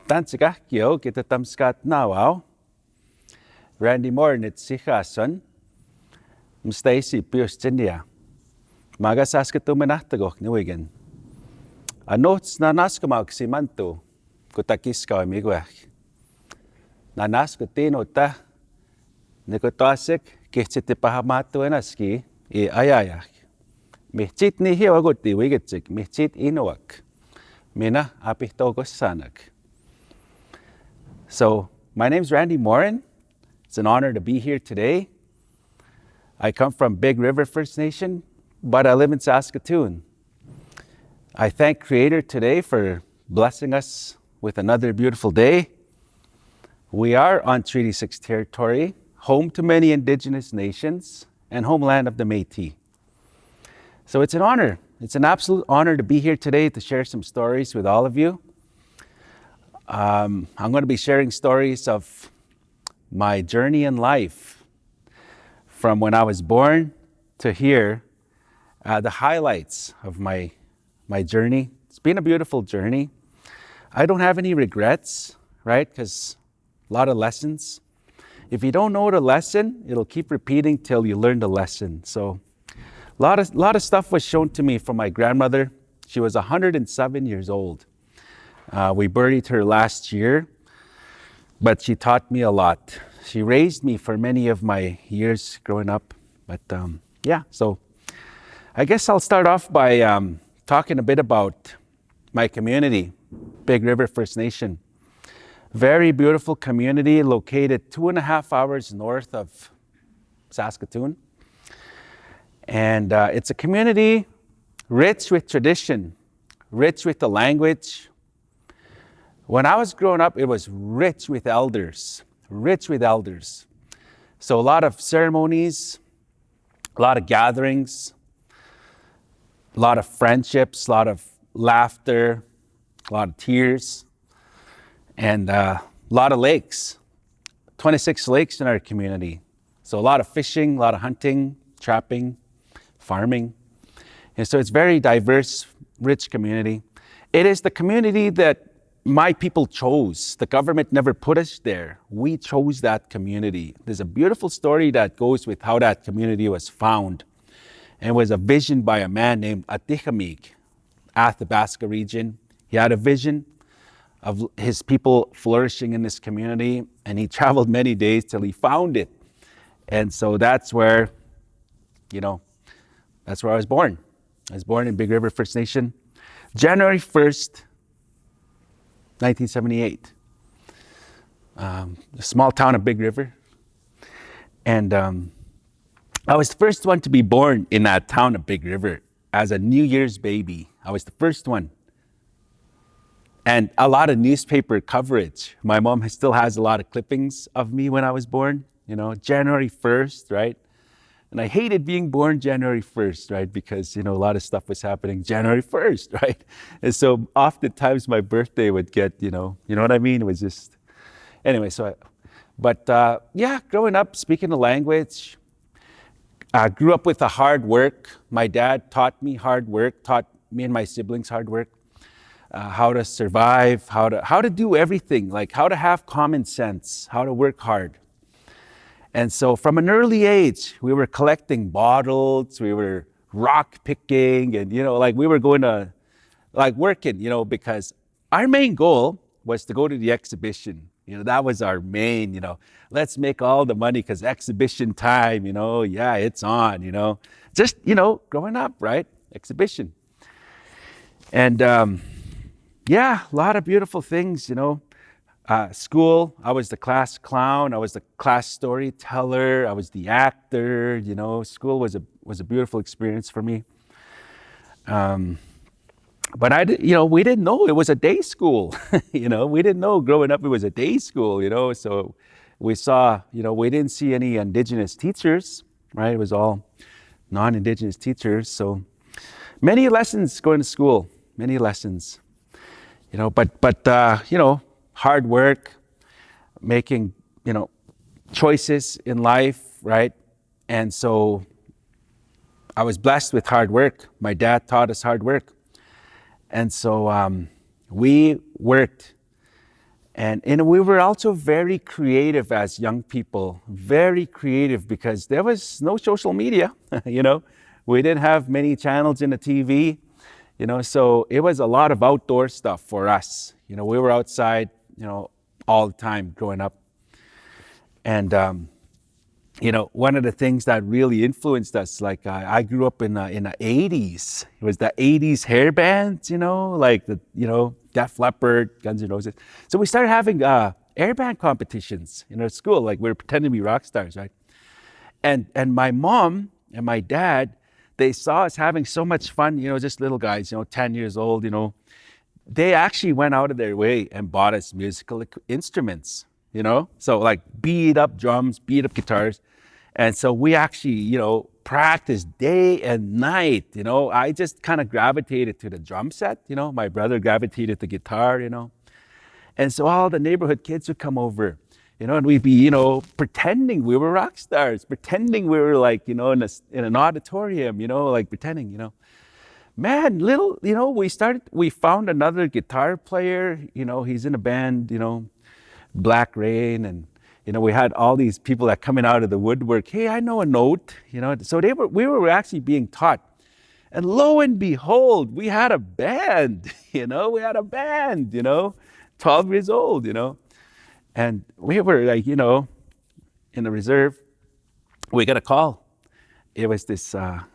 Tansikahkyo kita tamskat nawaw. Randy Morin at Sikason. Mstacy Pierce India. Magasaskatumanatagok ni Wigan. Anots na naskamag si Manto. Kutakiskaw amigwak. Nanaskatino ta. Nikotosik kichitipahamato enaski I ayayak. Mihchit ni hiwaguti wigitsik. Mihchit inuak. Mina apitogos sanak. So, my name's Randy Morin. It's an honor to be here today. I come from Big River First Nation, but I live in Saskatoon. I thank Creator today for blessing us with another beautiful day. We are on Treaty 6 territory, home to many Indigenous nations and homeland of the Métis. So it's an honor. It's an absolute honor to be here today to share some stories with all of you. I'm going to be sharing stories of my journey in life from when I was born to here, the highlights of my journey. It's been a beautiful journey. I don't have any regrets, right? Because a lot of lessons. If you don't know the lesson, it'll keep repeating till you learn the lesson. So a lot of stuff was shown to me from my grandmother. She was 107 years old. We buried her last year, but she taught me a lot. She raised me for many of my years growing up. But yeah, so I guess I'll start off by talking a bit about my community, Big River First Nation. Very beautiful community located 2.5 hours north of Saskatoon. And it's a community rich with tradition, rich with the language. When I was growing up, it was rich with elders. So a lot of ceremonies, a lot of gatherings, a lot of friendships, a lot of laughter, a lot of tears, and a lot of lakes. 26 lakes in our community. So a lot of fishing, a lot of hunting, trapping, farming. And so it's very diverse, rich community. It is the community that my people chose. The government never put us there. We chose that community. There's a beautiful story that goes with how that community was found. And it was a vision by a man named Atikamig, Athabasca region. He had a vision of his people flourishing in this community, and he traveled many days till he found it. And so that's where, that's where I was born. I was born in Big River First Nation, January 1st, 1978. A small town of Big River. And I was the first one to be born in that town of Big River as a New Year's baby. I was the first one. And a lot of newspaper coverage. My mom still has a lot of clippings of me when I was born, January 1st, right? And I hated being born January 1st, right? Because, a lot of stuff was happening January 1st, right? And so oftentimes my birthday would get, you know what I mean? It was just, anyway, growing up, speaking the language, I grew up with the hard work. My dad taught me hard work, taught me and my siblings hard work, how to survive, how to do everything, like how to have common sense, how to work hard. And so from an early age, we were collecting bottles, we were rock picking, and, we were going to, working, because our main goal was to go to the exhibition. That was our main, let's make all the money because exhibition time, it's on, just, growing up, right? Exhibition. And, a lot of beautiful things, school, I was the class clown, I was the class storyteller, I was the actor, school was a beautiful experience for me. But we didn't know it was a day school, we didn't know growing up it was a day school, so we saw, we didn't see any Indigenous teachers, right? It was all non-Indigenous teachers. So many lessons going to school, many lessons, but hard work, making, choices in life, right? And so I was blessed with hard work. My dad taught us hard work. And so we worked And we were also very creative as young people, very creative because there was no social media, you know. We didn't have many channels in the TV, you know, so it was a lot of outdoor stuff for us. You know, we were outside, you know, all the time growing up. And, you know, one of the things that really influenced us, like I grew up in the 80s. It was the 80s hair bands, you know, like the, you know, Def Leppard, Guns N' Roses. So we started having air band competitions in our school, like we were pretending to be rock stars, right? And my mom and my dad, they saw us having so much fun, you know, just little guys, you know, 10 years old, you know. They actually went out of their way and bought us musical instruments, you know? So like beat up drums, beat up guitars. And so we actually, you know, practiced day and night, you know. I just kind of gravitated to the drum set, you know. My brother gravitated to guitar, you know. And so all the neighborhood kids would come over, you know, and we'd be, you know, pretending we were rock stars, pretending we were like, you know, in an auditorium, you know, like pretending, you know. Man, little, you know, we found another guitar player, you know, he's in a band, you know, Black Rain, and, you know, we had all these people that coming out of the woodwork. Hey, I know a note, you know. So we were actually being taught. And lo and behold, we had a band, you know, 12 years old, you know. And we were like, you know, in the reserve, we got a call. It was this town,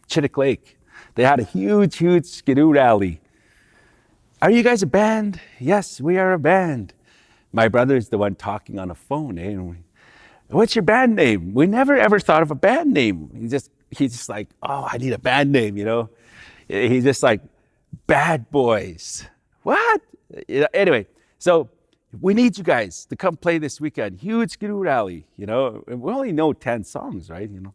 Chittick Lake. They had a huge skidoo rally. Are you guys a band? Yes, we are a band. My brother's the one talking on the phone. Eh? What's your band name? We never ever thought of a band name. He's just like, oh, I need a band name, you know. He's just like, Bad Boys. What? You know, anyway, so we need you guys to come play this weekend. Huge skidoo rally, you know. We only know 10 songs, right? You know.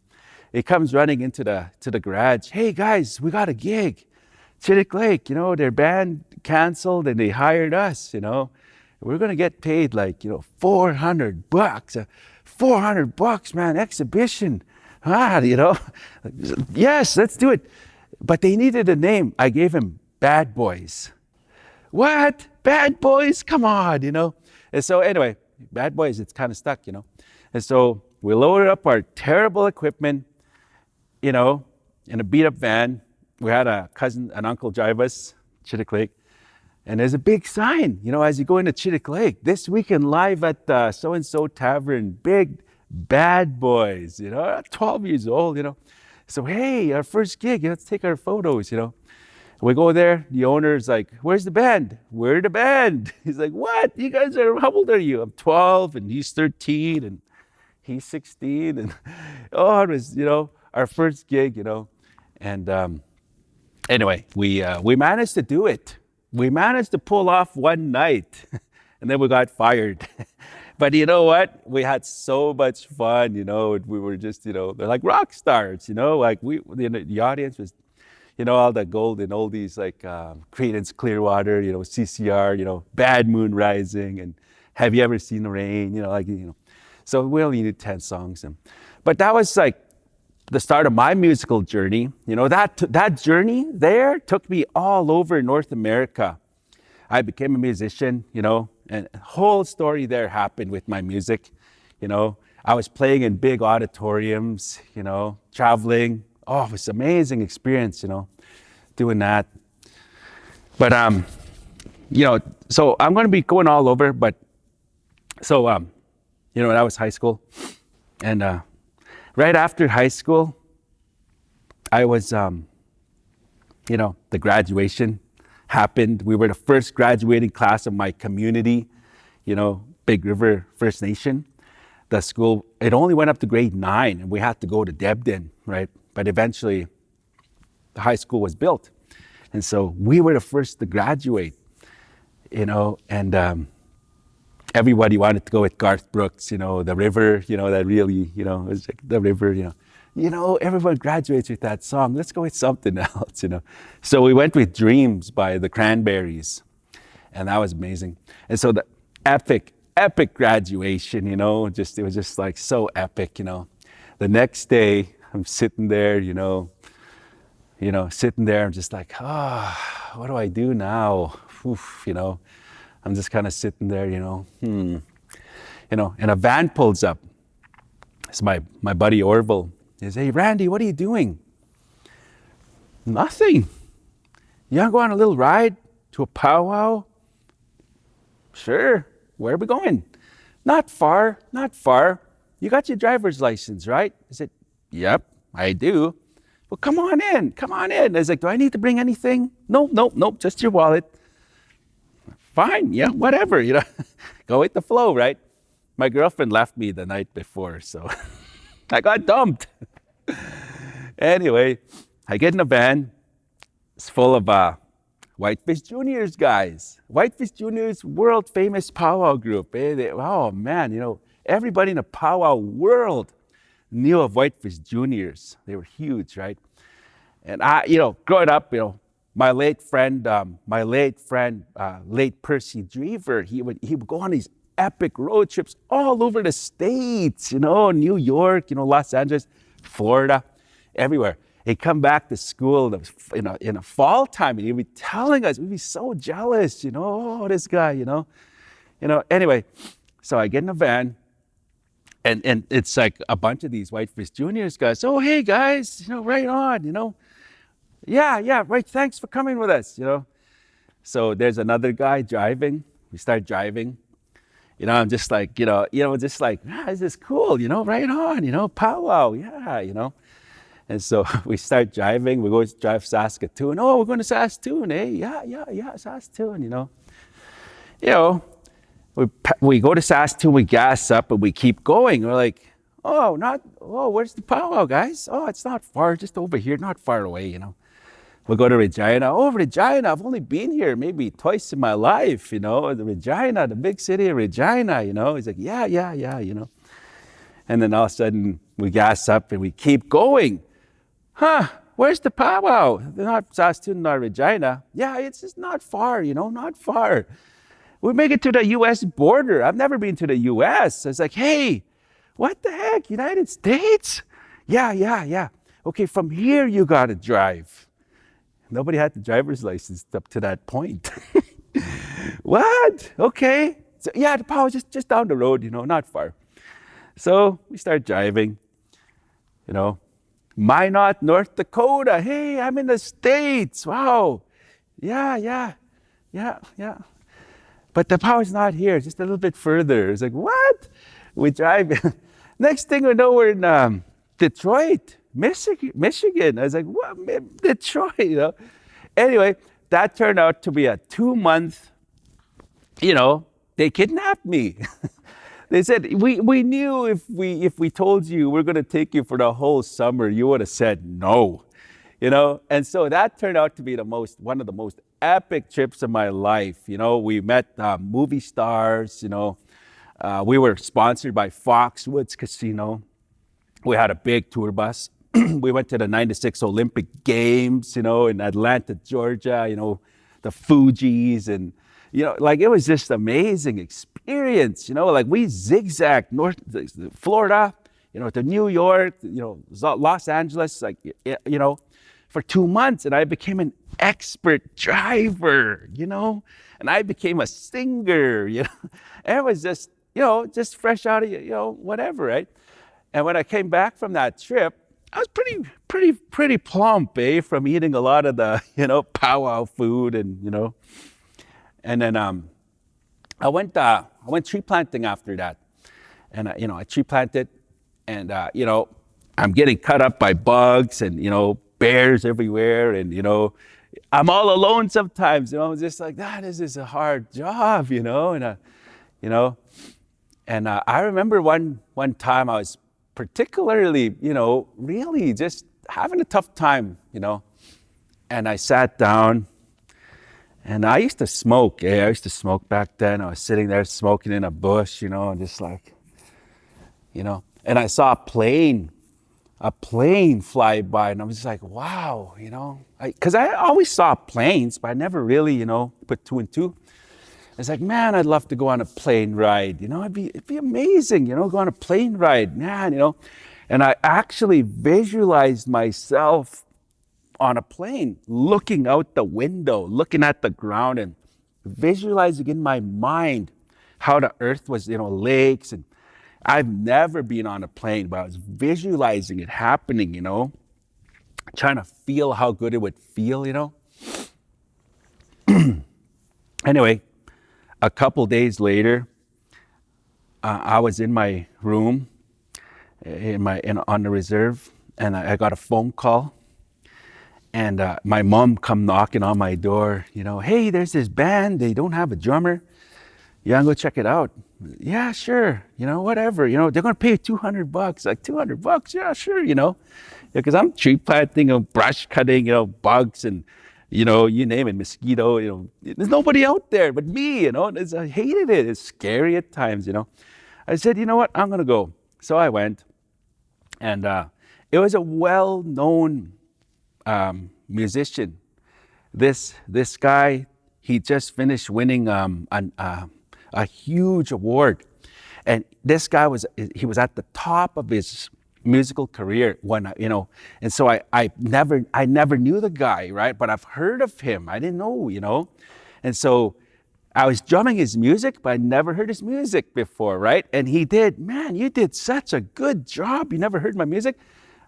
He comes running into the garage. Hey guys, we got a gig. Chittick Lake, you know, their band canceled and they hired us, you know. We're gonna get paid like, you know, $400. $400, man, exhibition. You know. Yes, let's do it. But they needed a name. I gave him Bad Boys. What? Bad Boys? Come on, you know. And so anyway, Bad Boys, it's kind of stuck, you know. And so we loaded up our terrible equipment, you know, in a beat up van. We had an uncle drive us, Chittick Lake. And there's a big sign, you know, as you go into Chittick Lake, this weekend live at the so-and-so tavern, big Bad Boys, you know, 12 years old, you know. So, hey, our first gig, let's take our photos, you know. We go there, the owner's like, where's the band? We're the band. He's like, what? You guys are, how old are you? I'm 12 and he's 13 and he's 16. And oh, it was, you know, our first gig, you know. And anyway, we managed to do it. We managed to pull off one night and then we got fired. But you know what? We had so much fun, you know. We were just, you know, they're like rock stars, you know, like the audience was, you know, all the golden oldies like Creedence Clearwater, you know, CCR, you know, Bad Moon Rising and Have You Ever Seen the Rain, you know, like, you know. So we only needed 10 songs. But that was like the start of my musical journey. You know, that journey there took me all over North America. I became a musician, you know, and a whole story there happened with my music. You know, I was playing in big auditoriums, you know, traveling. Oh, it was an amazing experience, you know, doing that. But, you know, so I'm going to be going all over, but so, you know, that was high school. And right after high school, I was, you know, the graduation happened. We were the first graduating class of my community, you know, Big River First Nation. The school, it only went up to grade 9 and we had to go to Debden, right? But eventually the high school was built. And so we were the first to graduate, you know, and everybody wanted to go with Garth Brooks, you know, the river, you know, that really, you know, it was like the river, you know, everyone graduates with that song. Let's go with something else, you know. So we went with Dreams by the Cranberries, and that was amazing. And so the epic graduation, you know, it was just like so epic, you know. The next day, I'm sitting there, you know, sitting there, I'm just like, what do I do now? oof, I'm just kind of sitting there, and a van pulls up. It's my buddy Orville. He says, "Hey, Randy, what are you doing?" "Nothing. You want to go on a little ride to a powwow?" "Sure. Where are we going?" Not far. You got your driver's license, right?" I said, "Yep, I do." "Well, come on in. I was like, "Do I need to bring anything?" Nope, just your wallet." "Fine, yeah, whatever, Go with the flow, right? My girlfriend left me the night before, so I got dumped. Anyway, I get in a van. It's full of Whitefish Juniors guys. Whitefish Juniors, world famous powwow group. Oh man, everybody in the powwow world knew of Whitefish Juniors. They were huge, right? And I, growing up, my late friend, late Percy Drever, he would go on these epic road trips all over the States, New York, Los Angeles, Florida, everywhere. He'd come back to school in the fall time, and he'd be telling us, we'd be so jealous, "Oh, this guy, Anyway, so I get in a van, and it's like a bunch of these Whitefish Juniors guys. "Oh, hey guys, right on, Yeah, right, thanks for coming with us, So there's another guy driving. We start driving. I'm just like, this is cool, right on, powwow, yeah, And so we start driving. We go drive Saskatoon. "Oh, we're going to Saskatoon, eh? Yeah, Saskatoon, We go to Saskatoon, we gas up, and we keep going. We're like, where's the powwow, guys? "Oh, it's not far, just over here, not far away, We go to Regina. "Oh, Regina, I've only been here maybe twice in my life, the Regina, the big city of Regina, He's like, yeah, And then all of a sudden, we gas up and we keep going. Where's the powwow? They're not Saskatoon nor Regina. "Yeah, it's just not far, not far. We make it to the U.S. border. I've never been to the U.S. I was like, "Hey, what the heck, United States?" Yeah. "Okay, from here you got to drive." Nobody had the driver's license up to that point. "What? Okay." So, yeah, the powwow's just down the road, not far. So we start driving, Minot, North Dakota. "Hey, I'm in the States. Wow. Yeah. But the powwow's not here, just a little bit further." It's like, what? We drive. Next thing we know, we're in Detroit, Michigan. I was like, what? Detroit, Anyway, that turned out to be a 2-month, they kidnapped me. They said, we knew if we told you we're going to take you for the whole summer, you would have said no, And so that turned out to be one of the most epic trips of my life. We met movie stars, we were sponsored by Foxwoods Casino. We had a big tour bus. We went to the 96 Olympic Games, in Atlanta, Georgia, the Fugees, and, it was just amazing experience, we zigzagged north Florida, to New York, Los Angeles, for 2 months, and I became an expert driver, and I became a singer, and it was just, just fresh out of, whatever, right? And when I came back from that trip, I was pretty plump, from eating a lot of the, powwow food and, and then I went tree planting after that. And, I tree planted and, I'm getting cut up by bugs and, bears everywhere. And, I'm all alone sometimes, I'm just like, this is a hard job, and, and I remember one time I was particularly, really just having a tough time, and I sat down and I used to smoke. I used to smoke back then. I was sitting there smoking in a bush, and just like, and I saw a plane fly by and I was just like, wow, because I always saw planes, but I never really, put two and two. It's like, man, I'd love to go on a plane ride. It'd be amazing, go on a plane ride, man, And I actually visualized myself on a plane, looking out the window, looking at the ground and visualizing in my mind how the earth was, lakes. And I've never been on a plane, but I was visualizing it happening, trying to feel how good it would feel. Anyway, a couple days later, I was in my room on the reserve, and I got a phone call. And my mom come knocking on my door, hey, there's this band. They don't have a drummer. You want to go check it out? Yeah, sure. Whatever. They're going to pay you $200. Like, $200? Yeah, sure. Because I'm tree planting, brush cutting, bugs and, you name it, mosquito. There's nobody out there but me. I hated it. It's scary at times. I said, you know what? I'm going to go. So I went, and it was a well-known musician. This guy, he just finished winning a huge award, and this guy was at the top of his musical career when and so I never knew the guy, right? But I've heard of him. I didn't know, and so I was drumming his music, but I never heard his music before, right? And he did, man, you did such a good job. You never heard my music.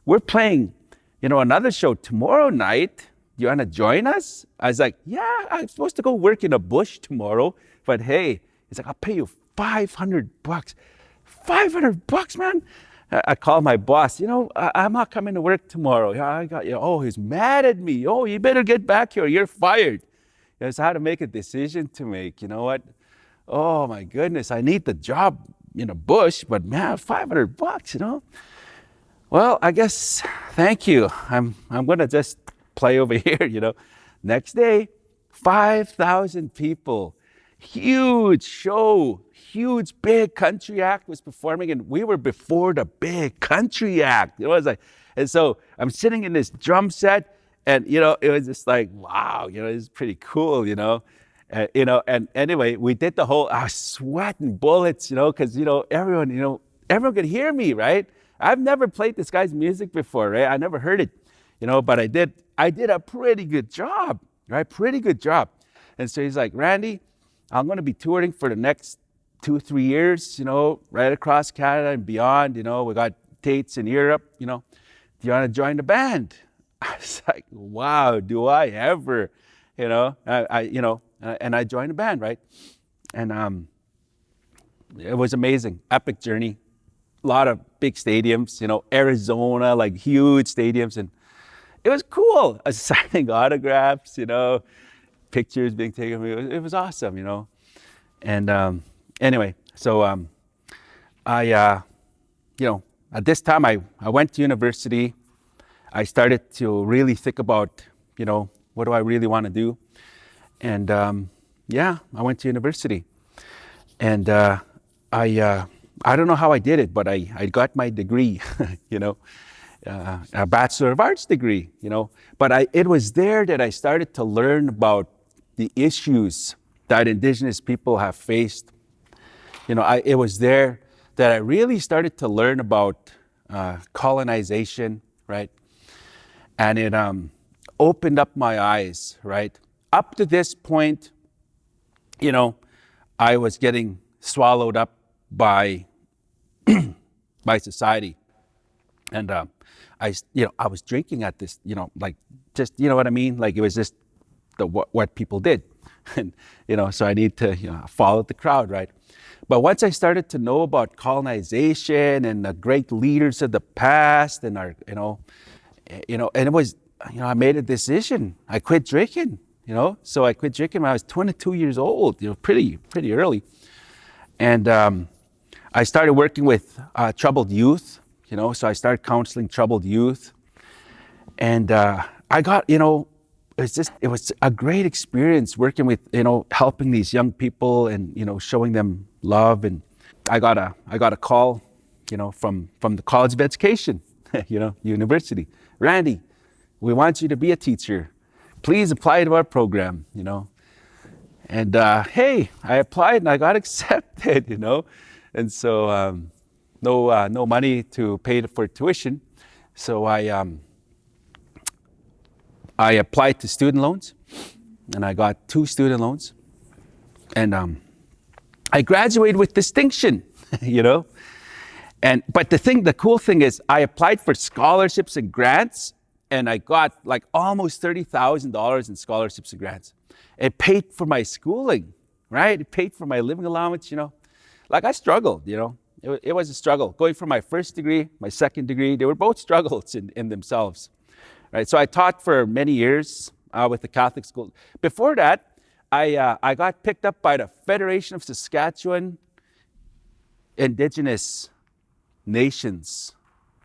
We're playing another show tomorrow night. Do you want to join us? I was like, yeah, I'm supposed to go work in a bush tomorrow, but hey, he's like, I'll pay you $500. $500, man. I called my boss, I'm not coming to work tomorrow. Yeah, I got you. Oh, he's mad at me. Oh, you better get back here. You're fired. So I had to make a decision to make. You know what? Oh my goodness, I need the job in a bush, but man, $500, Well, I guess, thank you. I'm gonna just play over here, Next day, 5,000 people, huge show, huge big country act was performing, and we were before the big country act. It was like, and so I'm sitting in this drum set, and it was just like, wow, it's pretty cool, and anyway, we did the whole, I was sweating bullets, because everyone could hear me, right? I've never played this guy's music before, right? I never heard it, but I did a pretty good job, right? Pretty good job. And so he's like, Randy, I'm going to be touring for the next 2-3 years, right across Canada and beyond. We got dates in Europe, do you want to join the band? I was like, wow, do I ever, and I joined the band, right? And it was amazing, epic journey. A lot of big stadiums, Arizona, like huge stadiums. And it was cool. I was signing autographs, pictures being taken of me. It was awesome, And anyway, so I, at this time I went to university. I started to really think about, what do I really want to do? And I went to university. And I don't know how I did it, but I got my degree, a Bachelor of Arts degree, But it was there that I started to learn about the issues that Indigenous people have faced. It was there that I really started to learn about colonization, right? And it opened up my eyes, right? Up to this point, I was getting swallowed up by society. And I was drinking at this, like, just, what I mean? Like, it was just what people did. And, so I need to, follow the crowd, right? But once I started to know about colonization and the great leaders of the past and our, and it was, I made a decision. I quit drinking, So I quit drinking when I was 22 years old, pretty early. And I started working with troubled youth, so I started counseling troubled youth. And I got, it was a great experience working with, helping these young people and, showing them love. And I got a call, from the College of Education, university. Randy, we want you to be a teacher. Please apply to our program, And hey, I applied and I got accepted, And so no money to pay for tuition. So I applied to student loans, and I got 2 student loans. And I graduated with distinction, you know. But the cool thing is I applied for scholarships and grants, and I got like almost $30,000 in scholarships and grants. It paid for my schooling, right? It paid for my living allowance, you know. Like I struggled, you know. It was a struggle. Going from my first degree, my second degree, they were both struggles in themselves, right? So I taught for many years with the Catholic school. Before that, I got picked up by the Federation of Saskatchewan Indigenous Nations,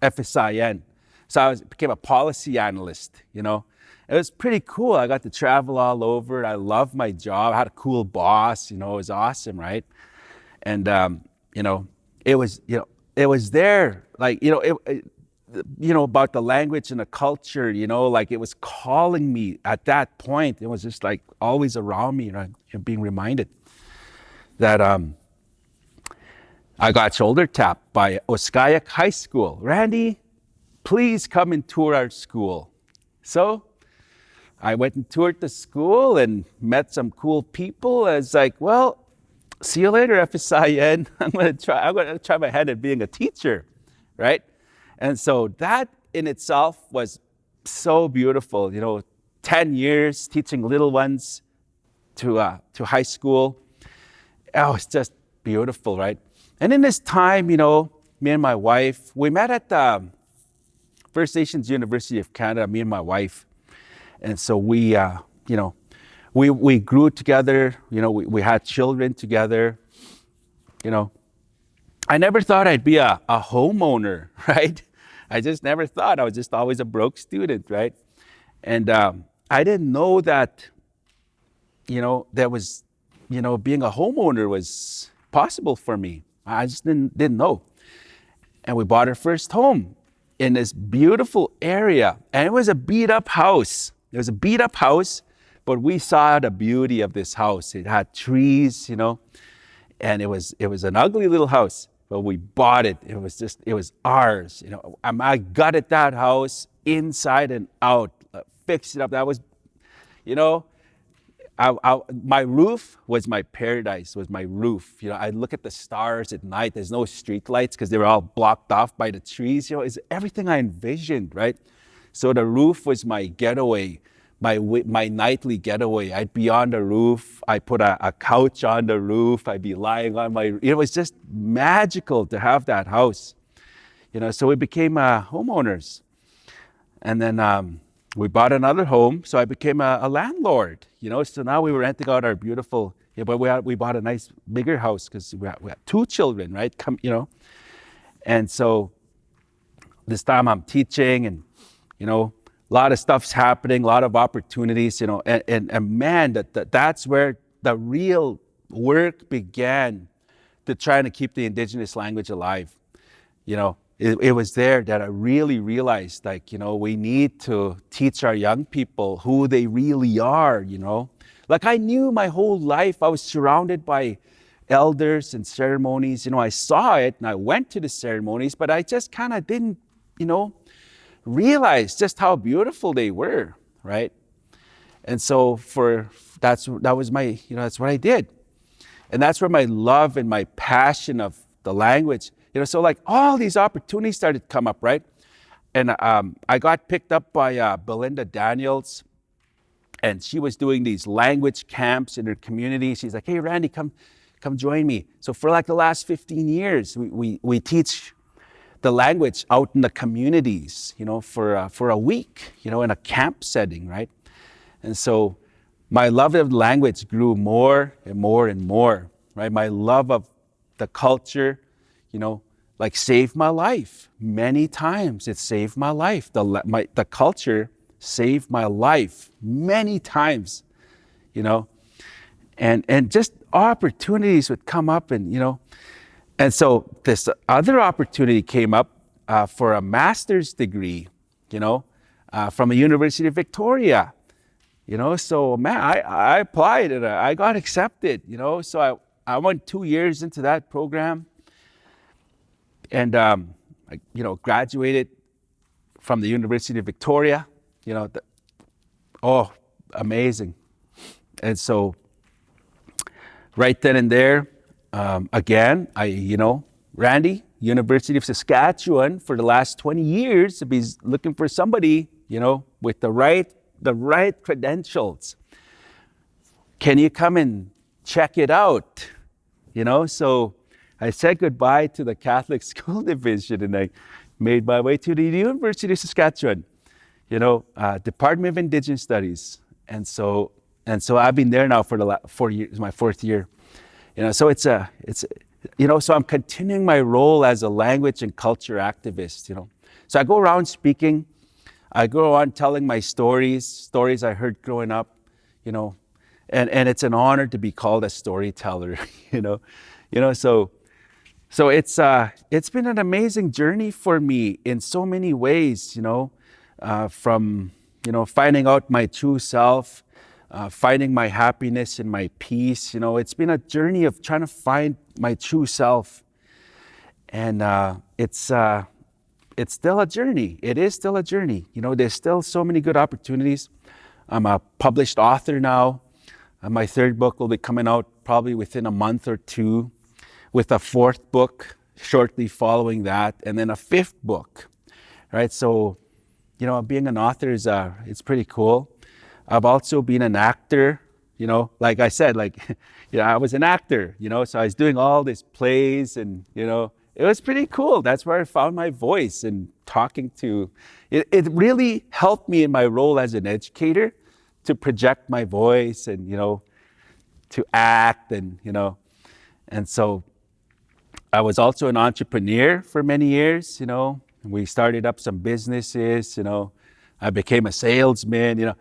FSIN. So I became a policy analyst, you know. It was pretty cool. I got to travel all over. I loved my job. I had a cool boss, you know, it was awesome, right? And, you know, it was there, like, you know, about the language and the culture, you know, like it was calling me at that point. It was just like always around me, right? Being reminded that, I got shoulder tapped by Oskayak High School. Randy, please come and tour our school. So I went and toured the school and met some cool people. I was like, well, see you later, FSIN. I'm going to try my hand at being a teacher, right? And so that in itself was so beautiful. You know, 10 years teaching little ones to high school. Oh, it's just beautiful, right? And in this time, you know, me and my wife, we met at the First Nations University of Canada, me and my wife. And so we, you know, we grew together, you know, we had children together, you know. I never thought I'd be a homeowner, right? I just never thought. I was just always a broke student, right? And I didn't know that, you know, there was, you know, being a homeowner was possible for me. I just didn't know. And we bought our first home in this beautiful area. And it was a beat up house. It was a beat up house, but we saw the beauty of this house. It had trees, you know, and it was an ugly little house, but we bought it. It was ours, you know. I gutted that house inside and out, fixed it up. That was, you know, my roof was my paradise, was my roof. You know, I look at the stars at night. There's no street lights because they were all blocked off by the trees. You know, it's everything I envisioned, right? So the roof was my getaway, my nightly getaway. I'd be on the roof. I put a couch on the roof. I'd be lying on it was just magical to have that house. You know, so we became homeowners. And then we bought another home, so I became a landlord, you know. So now we were renting out our beautiful, yeah, but we bought a nice bigger house because we had 2 children, right? You know, and so this time I'm teaching, and you know, a lot of stuff's happening, a lot of opportunities, you know, and man, that's where the real work began to try to keep the Indigenous language alive, you know. It was there that I really realized, like, you know, we need to teach our young people who they really are, you know. Like I knew my whole life, I was surrounded by elders and ceremonies, you know, I saw it and I went to the ceremonies, but I just kind of didn't, you know, realize just how beautiful they were, right? And so that was my, you know, that's what I did. And that's where my love and my passion of the language, you know, so like all these opportunities started to come up, right? And I got picked up by Belinda Daniels, and she was doing these language camps in her community. She's like, hey, Randy, come join me. So for like the last 15 years, we teach the language out in the communities, you know, for a week, you know, in a camp setting, right? And so my love of language grew more and more and more, right? My love of the culture, you know, like saved my life. Many times it saved my life. The culture saved my life many times, you know, and just opportunities would come up, and, you know, and so this other opportunity came up for a master's degree, you know, from a University of Victoria, you know. So man, I applied and I got accepted, you know. So I went 2 years into that program, and I, you know, graduated from the University of Victoria, you know. Amazing. And so right then and there, again, Randy, University of Saskatchewan, for the last 20 years, I've been looking for somebody, with the right credentials. Can you come and check it out? So I said goodbye to the Catholic School Division and I made my way to the University of Saskatchewan, Department of Indigenous Studies. And so I've been there now for the last 4 years, my fourth year. So so I'm continuing my role as a language and culture activist, So I go around speaking, I go around telling my stories I heard growing up, and it's an honor to be called a storyteller, So it's been an amazing journey for me in so many ways, from finding out my true self, finding my happiness and my peace. It's been a journey of trying to find my true self, and it's still a journey. It is still a journey. There's still so many good opportunities. I'm a published author now. My third book will be coming out probably within a month or two, with a fourth book shortly following that, and then a fifth book, right? So, being an author is it's pretty cool. I've also been an actor, like I said, I was an actor, so I was doing all these plays and, it was pretty cool. That's where I found my voice and talking to, it really helped me in my role as an educator to project my voice and, to act and, and so I was also an entrepreneur for many years, we started up some businesses, I became a salesman, it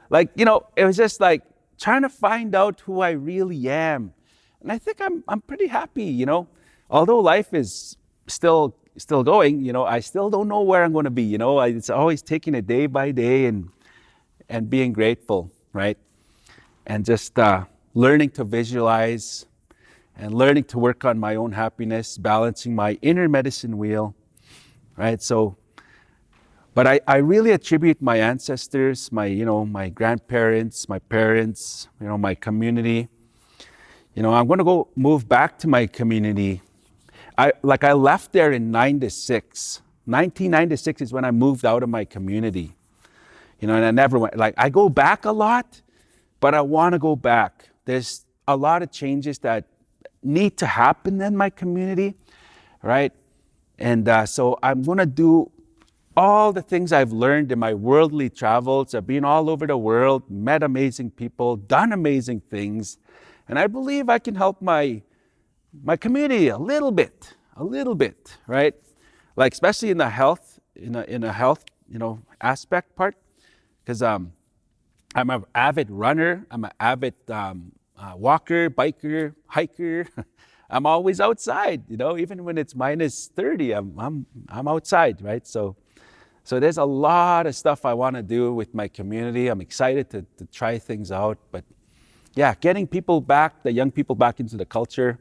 was just like trying to find out who I really am. And I think I'm pretty happy, although life is still going, I still don't know where I'm going to be, it's always taking it day by day and being grateful, right? And just learning to visualize and learning to work on my own happiness, balancing my inner medicine wheel, right? So, but I really attribute my ancestors, my grandparents, my parents, my community. I'm going to move back to my community. I left there in 96. 1996 is when I moved out of my community. And I never went. I go back a lot, but I want to go back. There's a lot of changes that need to happen in my community, right? And so I'm going to do all the things I've learned in my worldly travels. I've been all over the world, met amazing people, done amazing things. And I believe I can help my community a little bit, right? Especially in the health, in a health, aspect part. Because I'm an avid runner. I'm an avid walker, biker, hiker. I'm always outside, even when it's minus 30, I'm outside, right? So there's a lot of stuff I want to do with my community. I'm excited to try things out. But yeah, getting people back, the young people back into the culture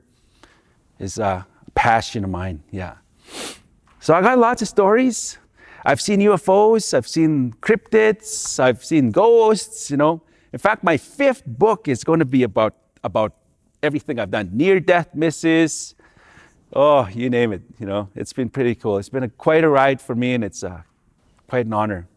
is a passion of mine, yeah. So I got lots of stories. I've seen UFOs, I've seen cryptids, I've seen ghosts, In fact, my fifth book is going to be about everything I've done. Near-death misses, you name it, It's been pretty cool. It's been quite a ride for me, and it's quite an honor.